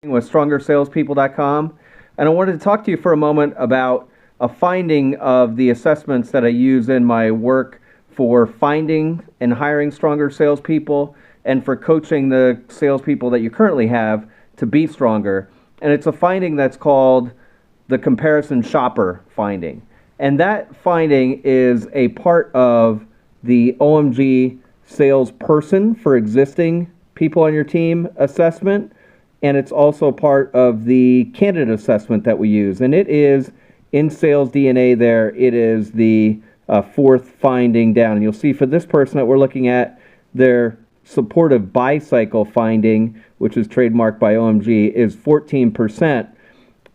with StrongerSalespeople.com, and I wanted to talk to you for a moment about a finding of the assessments that I use in my work for finding and hiring stronger salespeople and for coaching the salespeople that you currently have to be stronger. And it's a finding that's called the comparison shopper finding. And that finding is a part of the OMG salesperson for existing people on your team assessment. And it's also part of the candidate assessment that we use. And it is in Sales DNA there. It is the fourth finding down. And you'll see for this person that we're looking at, their supportive buy cycle finding, which is trademarked by OMG, is 14%.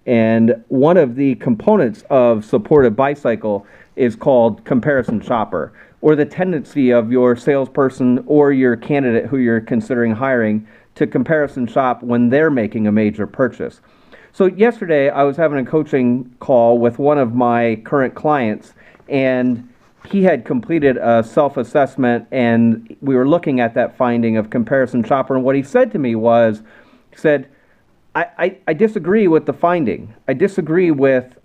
And one of the components of supportive buy cycle is called comparison shopper, or the tendency of your salesperson or your candidate who you're considering hiring to comparison shop when they're making a major purchase. So yesterday I was having a coaching call with one of my current clients, and he had completed a self-assessment, and we were looking at that finding of comparison shopper. And what he said to me was, he said, I disagree with the finding. I disagree with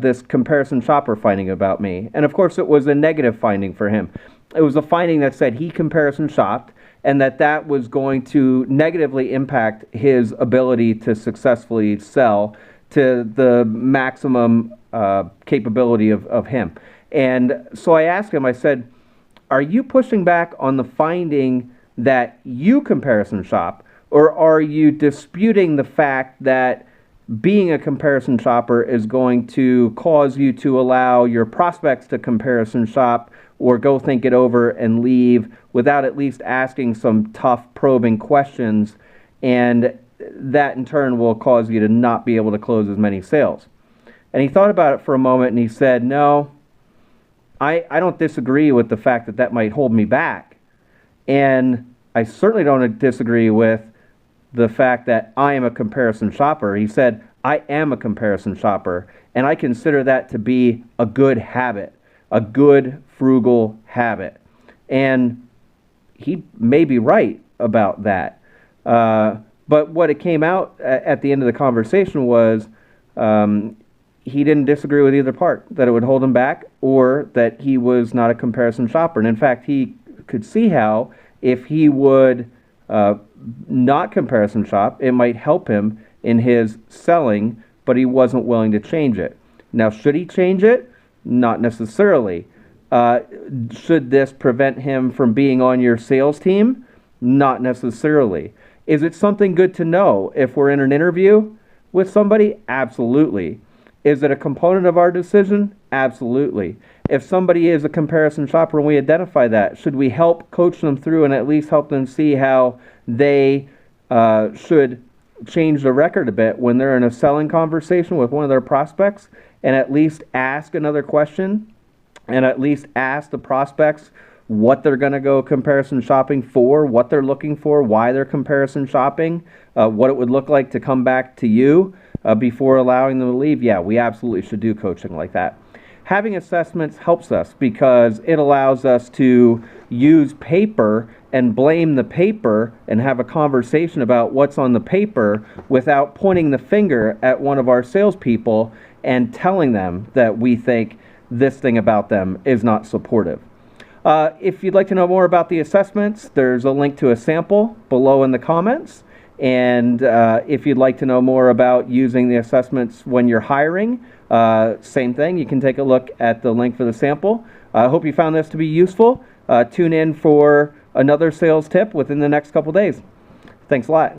this comparison shopper finding about me. And of course it was a negative finding for him. It was a finding that said he comparison shopped, and that was going to negatively impact his ability to successfully sell to the maximum capability of him. And so I asked him, I said, are you pushing back on the finding that you comparison shop, or are you disputing the fact that being a comparison shopper is going to cause you to allow your prospects to comparison shop or go think it over and leave without at least asking some tough probing questions, and that in turn will cause you to not be able to close as many sales? And he thought about it for a moment and he said, no, I don't disagree with the fact that might hold me back. And I certainly don't disagree with the fact that I am a comparison shopper. He said, I am a comparison shopper, and I consider that to be a good habit, a good frugal habit. And he may be right about that. But what it came out at the end of the conversation was he didn't disagree with either part, that it would hold him back or that he was not a comparison shopper. And in fact, he could see how if he would not comparison shop, it might help him in his selling, but he wasn't willing to change it. Now, should he change it? Not necessarily. Should this prevent him from being on your sales team? Not necessarily. Is it something good to know if we're in an interview with somebody? Absolutely. Is it a component of our decision? Absolutely. If somebody is a comparison shopper and we identify that, should we help coach them through and at least help them see how they should change the record a bit when they're in a selling conversation with one of their prospects, and at least ask another question and at least ask the prospects what they're going to go comparison shopping for, what they're looking for, why they're comparison shopping, what it would look like to come back to you before allowing them to leave? Yeah, we absolutely should do coaching like that. Having assessments helps us because it allows us to use paper and blame the paper and have a conversation about what's on the paper without pointing the finger at one of our salespeople and telling them that we think this thing about them is not supportive. If you'd like to know more about the assessments, there's a link to a sample below in the comments. And if you'd like to know more about using the assessments when you're hiring, same thing. You can take a look at the link for the sample. I hope you found this to be useful. Tune in for another sales tip within the next couple days. Thanks a lot.